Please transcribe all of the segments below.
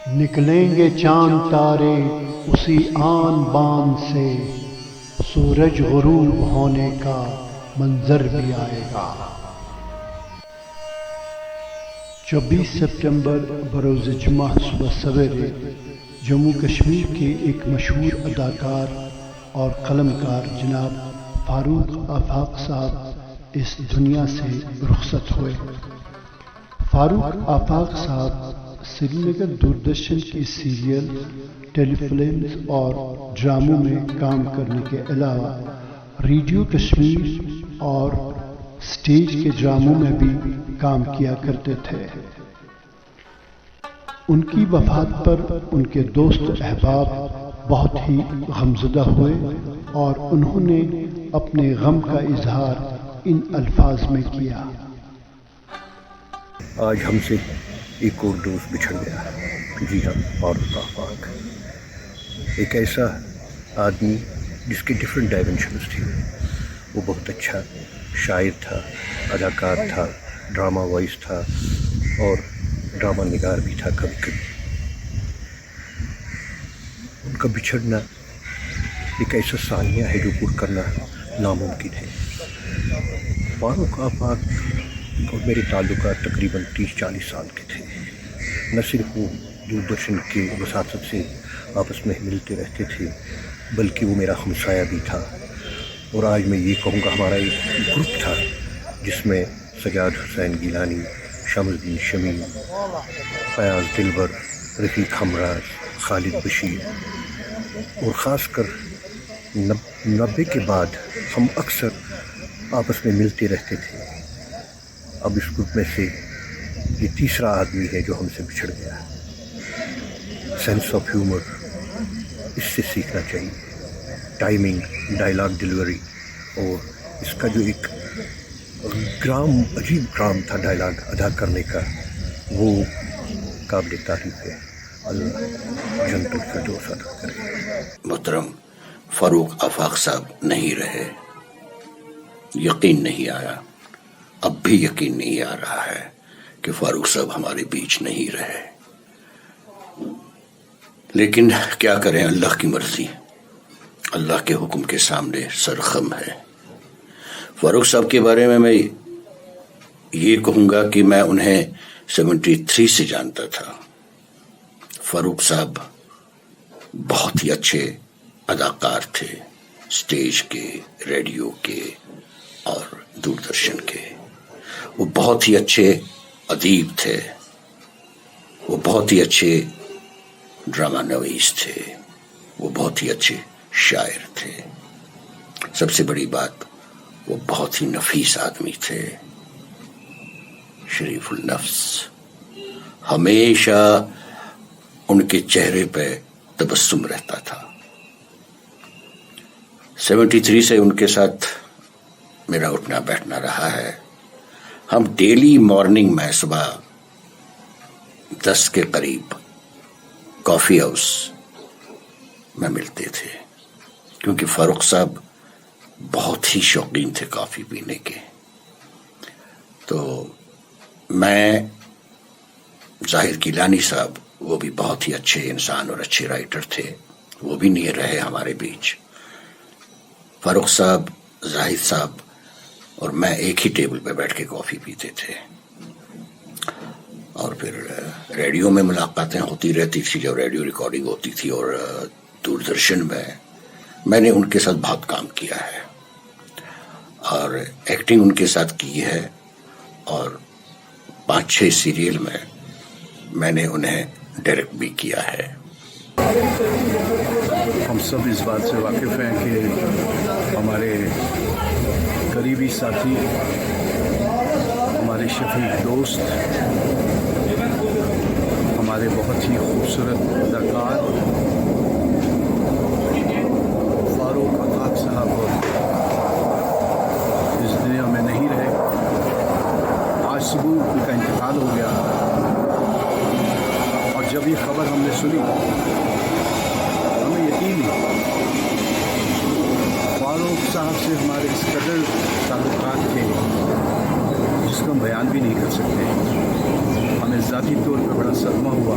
نکلیں گے چاند تارے اسی آن بان سے، سورج غروب ہونے کا منظر بھی آئے گا۔ 24 سپٹمبر بروز جمعہ صبح سویرے جموں کشمیر کے ایک مشہور اداکار اور قلمکار جناب فاروق آفاق صاحب اس دنیا سے رخصت ہوئے۔ فاروق آفاق صاحب سری نگر دوردرشن کی سیریل، ٹیلی فلمز اور ڈراموں میں کام کرنے کے علاوہ ریڈیو کشمیر اور سٹیج کے ڈراموں میں بھی کام کیا کرتے تھے۔ ان کی وفات پر ان کے دوست احباب بہت ہی غمزدہ ہوئے اور انہوں نے اپنے غم کا اظہار ان الفاظ میں کیا۔ آج ہم سے ایک اور دوست بچھڑ گیا، جی ہاں، فاروق آفاق، ایک ایسا آدمی جس کے ڈفرینٹ ڈائمینشنز تھے۔ وہ بہت اچھا شاعر تھا، اداکار تھا، ڈرامہ وائس تھا اور ڈرامہ نگار بھی تھا کبھی کبھی۔ ان کا بچھڑنا ایک ایسا ثانیہ ہے جو پر کرنا ناممکن ہے۔ فاروق آفاق اور میرے تعلقات تقریباً 30-40 سال کے تھے۔ نہ صرف وہ دوردرشن کے وساطت سے آپس میں ملتے رہتے تھے بلکہ وہ میرا ہمسایہ بھی تھا، اور آج میں یہ کہوں گا ہمارا ایک گروپ تھا جس میں سجاد حسین گیلانی، شمس الدین شمی، فیاض دلبر، رفیق ہمراز، خالد بشیر، اور خاص کر 90 کے بعد ہم اکثر آپس میں ملتے رہتے تھے۔ اب اس گروپ میں سے یہ تیسرا آدمی ہے جو ہم سے بچھڑ گیا۔ سینس آف ہیومر، اس سے سیکھنا چاہیے، ٹائمنگ، ڈائلاگ ڈیلیوری، اور اس کا جو ایک عجیب گرام تھا ڈائلاگ ادا کرنے کا، وہ قابل تعریف ہے۔ اللہ جنت الفردوس عطا کرے۔ محترم فاروق آفاق صاحب نہیں رہے، یقین نہیں آیا، اب بھی یقین نہیں آ رہا ہے کہ فاروق صاحب ہمارے بیچ نہیں رہے، لیکن کیا کریں، اللہ کی مرضی، اللہ کے حکم کے سامنے سرخم ہے۔ فاروق صاحب کے بارے میں یہ کہوں گا کہ میں انہیں 73 سے جانتا تھا۔ فاروق صاحب بہت ہی اچھے اداکار تھے، سٹیج کے، ریڈیو کے اور دوردرشن کے۔ وہ بہت ہی اچھے ادیب تھے، وہ بہت ہی اچھے ڈرامہ نویس تھے، وہ بہت ہی اچھے شاعر تھے۔ سب سے بڑی بات، وہ بہت ہی نفیس آدمی تھے، شریف النفس۔ ہمیشہ ان کے چہرے پہ تبسم رہتا تھا۔ 73 سے ان کے ساتھ میرا اٹھنا بیٹھنا رہا ہے۔ ہم ڈیلی مارننگ میں صبح 10 کے قریب کافی ہاؤس میں ملتے تھے، کیونکہ فاروق صاحب بہت ہی شوقین تھے کافی پینے کے۔ تو میں، ظاہر گیلانی صاحب، وہ بھی بہت ہی اچھے انسان اور اچھے رائٹر تھے، وہ بھی نہیں رہے ہمارے بیچ۔ فاروق صاحب، زاہد صاحب اور میں ایک ہی ٹیبل پہ بیٹھ کے کافی پیتے تھے، اور پھر ریڈیو میں ملاقاتیں ہوتی رہتی تھی جب ریڈیو ریکارڈنگ ہوتی تھی، اور دوردرشن میں نے ان کے ساتھ بہت کام کیا ہے اور ایکٹنگ ان کے ساتھ کی ہے، اور 5-6 سیریل میں نے انہیں ڈائریکٹ بھی کیا ہے۔ ہم سب اس بات سے واقف ہیں کہ ہمارے قریبی ساتھی، ہمارے شفیق دوست، ہمارے بہت ہی خوبصورت اداکار فاروق آفاق صاحب اس دنیا میں نہیں رہے۔ آج صبح ان کا انتقال ہو گیا، اور جب یہ خبر ہم نے سنی ہمیں یقین نہیں۔ فاروق صاحب سے ہمارے اس قدر تعلقات تھے جس کو ہم بیان بھی نہیں کر سکتے۔ ہمیں ذاتی طور پہ بڑا صدمہ ہوا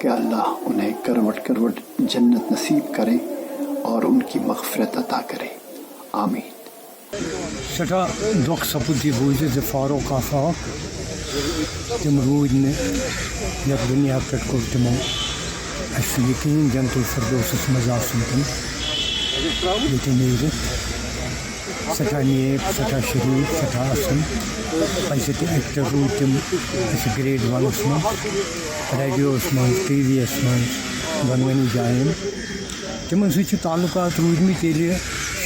کہ اللہ انہیں کروٹ کروٹ جنت نصیب کرے اور ان کی مغفرت عطا کرے، آمین۔ سٹھا دکھ سپد یہ بوزت ز فاروق آفاق تم رود یتھ دنیا پہ کور تمو اس یقین جنت الفردوسس مز آسن تم یہ نیرت سٹھا نیک سٹھا شریف سٹھا اصل ایسے ایکٹر رود تم اس گریڈ 1 من ریڈیوس من ٹی وی یس من دونونی جائن تمن سی تعلقات روٗدمٕتۍ ییٚلہِ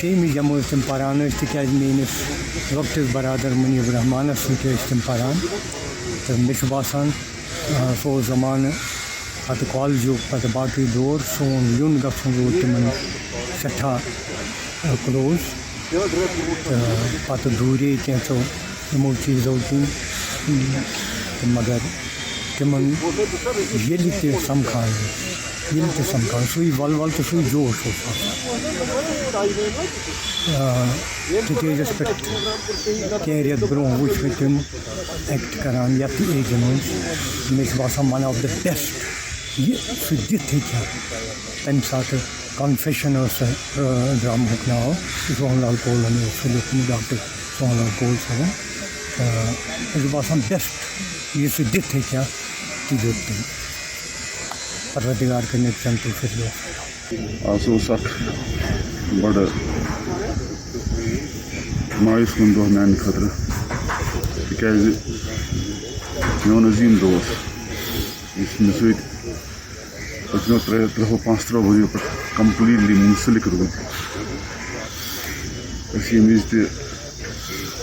6 جمٲژ تِم پران ٲسۍ تِکیٛازِ میٲنِس لۄکٹِس برادر مُنیٖب رحمانس سۭتۍ ٲسۍ تِم پران تہٕ مےٚ چھُ باسان سُہ اوس زمانہٕ پتہٕ کالجُک پتہٕ باقٕے دور سون یُن گژھُن روٗد تِمن سٮ۪ٹھاہ کلوز تہٕ پتہٕ دوٗرے کینٛژو یِمو چیٖزو کِنۍ تہٕ مگر تِمن ییٚلہِ تہِ سمکھان سُے ولول تہٕ سُے جوش اوس آسان سٹیجس پٮ۪ٹھ کینٛہہ رٮ۪تھ برونٛہہ وٕچھ مےٚ تِم ایکٹ کران یتھ ایجہِ منٛز مےٚ چھُ باسان ون آف دَ بیسٹ یہِ سُہ دِتھ ہیٚکہِ ہا تمہِ ساتہٕ کنفیشن ٲس سۄ ڈرامہُک ناو سوہن لال کولن اوس سُہ لیوٗکھمُت ڈاکٹر سوہن لال کول صٲبن مےٚ چھُ باسان بیسٹ یہِ سُہ دِتھ ہیٚکہِ ہا تہِ دیُت تٔمۍ پروردگار کرنے جنت الفردوس۔ آز اوس اکھ بڑٕ مایوس کُن دۄہ میانہِ خٲطرٕ تِکیٛازِ میون عظیٖم دوس یُس مےٚ سۭتۍ پٔتمیو 35 ؤرِیو پٮ۪ٹھ کمپلیٖٹلی مُنسلِک روٗدۍ أسۍ ییٚمہِ وِزِ تہِ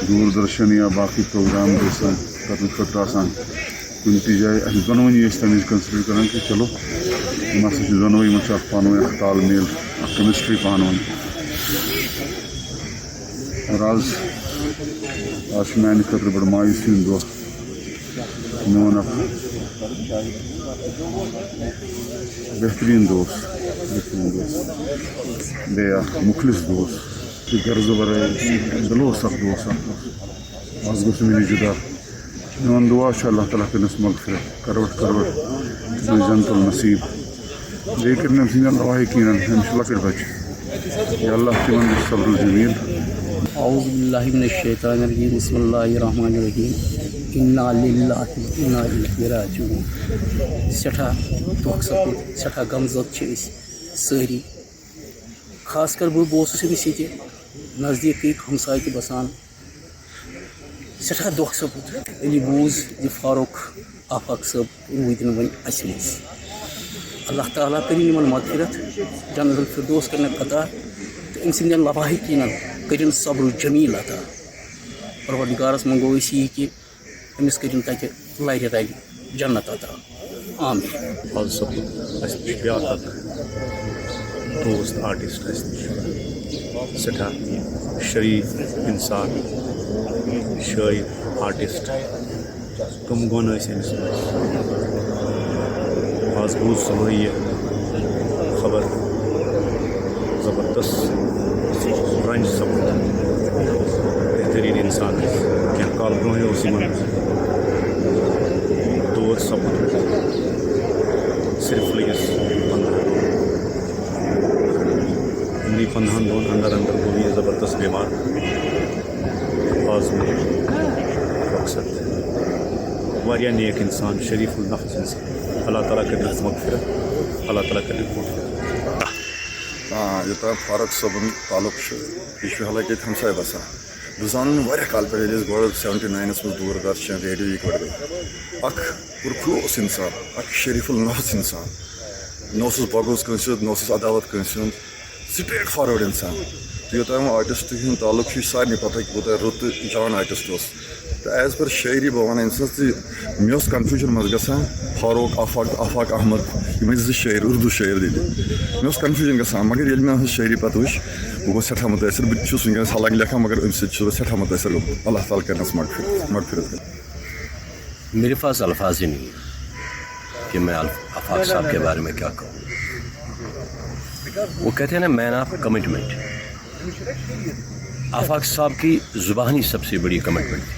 دوٗردرشن یا باقٕے پروگرام ٲسۍ آسان کرنہٕ خٲطرٕ آسان کُنہِ تہِ جایہِ اَسہِ دۄنوٕنی ٲسۍ تَمہِ وِزِ کنسِڈر کران کہِ چلو یِم ہسا چھِ دۄنوَے یِمن چھُ اکھ پانہٕ ؤنۍ اکھ تال میل اکھ کیمسٹری پانہٕ ؤنۍ اور آز چھُ میانہِ خٲطرٕ بڑٕ مایوٗسی ہُنٛد دۄہ میون اکھ بہتریٖن دوس بیٚیہِ اکھ مُخلِص دوس تہٕ غرضہٕ ورٲے دِلوس اکھ دوس اکھ آز گوٚو سُہ مےٚ نِش جُدا میون دُعا چھُ اللہ تعالیٰ کٔرنَس مغفرت کروٹ کروٹ جنت النصیٖب بیٚیہِ کٔرِنۍ أمۍ سٕنٛدٮ۪ن لواحقیٖنن أمِس چھِ لۄکٕٹۍ بچہِ یا اللہ تِمن دِ صبر الجمیٖل۔ اعوذ باللہ من الشیطان الرجیم بسم اللہ الرحمن الرحیم انا للہ و انا الیہ راجعون۔ سٮ۪ٹھاہ دۄکھ سپُد سٮ۪ٹھاہ غمزد چھِ أسۍ سٲری، خاص کر بہٕ اوسُس أمِس ییٚتہِ نزدیٖکٕے ہمساے تہِ بسان۔ سٮ۪ٹھاہ دۄکھ سپُد ییٚلہِ یہِ بوٗز زِ فاروق آفاق صٲب روٗدۍ نہٕ وۄنۍ اَسہِ منٛز۔ اللہ تعالیٰ کٔرِنۍ یِمن مغفرت جنت الفردوس کرنک عطا تہٕ أمۍ سٕنٛدٮ۪ن لواحقیٖنن کٔرِنۍ صبر الجمیٖل عطا۔ پروردگارس منٛگو أسۍ یی کہِ أمِس کٔرِنۍ تَتہِ لرِ رلہِ جنت عطا، آمیٖن۔ آز سپُد اَسہِ نِش بیٛاکھ اکھ دوست آرٹِسٹ اَسہِ نِش سٮ۪ٹھاہ شریٖف اِنسان شٲعر آرٹِسٹ کٕم گۄن ٲسۍ أمِس منٛز۔ آز بوٗز صُبحٲے یہِ خبر زبردست رنج سپُد بہتریٖن اِنسان ٲسۍ کینٛہہ کال برونٛہٕے اوس یِمن دود سپُد صرف لٔگِس 15 یِمنٕے 15 دۄہن انٛدر انٛدر گوٚو یہِ زبردست بٮ۪مار۔ آز میون مقصد واریاہ نیک اِنسان شریٖف النفس اِنسان، اللہ تعالیٰ کٔرِنَس مغفرت اللہ تعالیٰ کٔرِنَس مغفرت۔ یوٚتام فاروق صٲبُن تعلق چھُ یہِ چھُ حالانکہِ ییٚتہِ ہمساے بسان بہٕ زانن واریاہ کالہٕ پٮ۪ٹھ ییٚلہِ أسۍ گۄڈٕ 79 منٛز دوٗردرشن ریڈیو یِکوٹہٕ اکھ پُرخلوص اِنسان اکھ شریٖف النفس اِنسان، نہ اوسُس بغوز کٲنٛسہِ ہُنٛد نہ اوسُس عداوت کٲنٛسہِ ہُنٛد، سٹریٹ فاروٲڈ اِنسان۔ تہٕ یوٚتام آرٹِسٹ ہُنٛد تعلق چھُ یہِ چھُ سارنٕے پتہ کہِ کوٗتاہ رُت تہٕ جان آرٹِسٹ اوس۔ تہٕ ایز پر شٲعری بہٕ وَنہٕ أمۍ سٕنٛز تہِ مےٚ اوس کنفیوٗجن منٛز گژھان فاروق آفاق احمد یِم ٲسۍ 2 شٲعر اُردو شٲعر دِتہِ مےٚ اوس کنفیوٗجن گژھان، مگر ییٚلہِ مےٚ ہٕنٛز شٲعری پتہٕ وٕچھ بہٕ گوٚوُس سٮ۪ٹھاہ مُتٲثر۔ بہٕ تہِ چھُس وٕنکیٚنس حالانکہِ لیکھان مگر اَمہِ سۭتۍ چھُس بہٕ سٮ۪ٹھاہ مُتٲثر گوٚمُت، اللہ تعالیٰ کٔرنَس مغفرت۔ میرے پاس الفاظ ہی نہیں ہے کہ میں آفاق صاحب کے بارے میں کیا کہوں۔ وہ کہتے ہیں نا مین آف کمٹمنٹ، آفاق صاحب کی زبان ہی سب سے بڑی کمٹمنٹ تھی۔